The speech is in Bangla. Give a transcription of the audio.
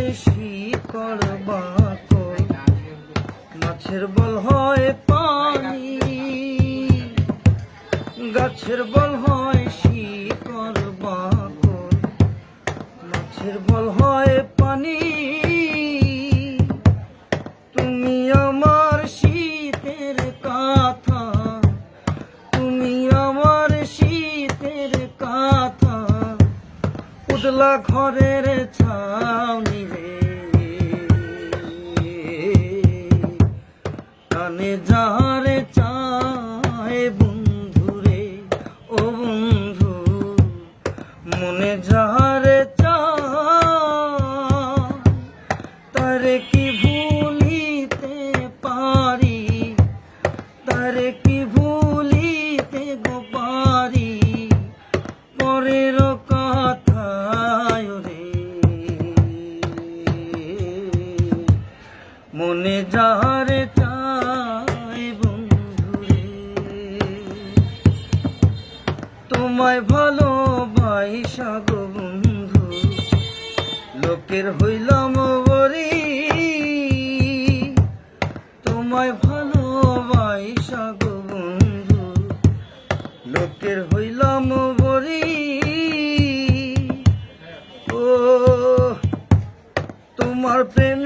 হয় শিকড় বাকল, মাছের বল হয় পানি, গাছের বল হয় শিকড় বাকল, মাছের বল হয় পানি। তুমি আমার শীতের কাঁথা, তুমি আমার শীতের কাঁথা, উদলা ঘরের ছাউনি রে। কানে যারে চায় বন্ধু রে, ও বন্ধু মনে যারে চায়, তারে কি ভুলিতে পারি, তারে কি ভুলিতে গো পারি, পরের কথায় রে। মনে যারে চায় বন্ধু রে, তোমায় ভালোবাসা গো বন্ধু, লোকের হইলাম বরি। তোমায় ভালোবাসা গো বন্ধু, লোকের হইলাম বরি। ও তোমার প্রেম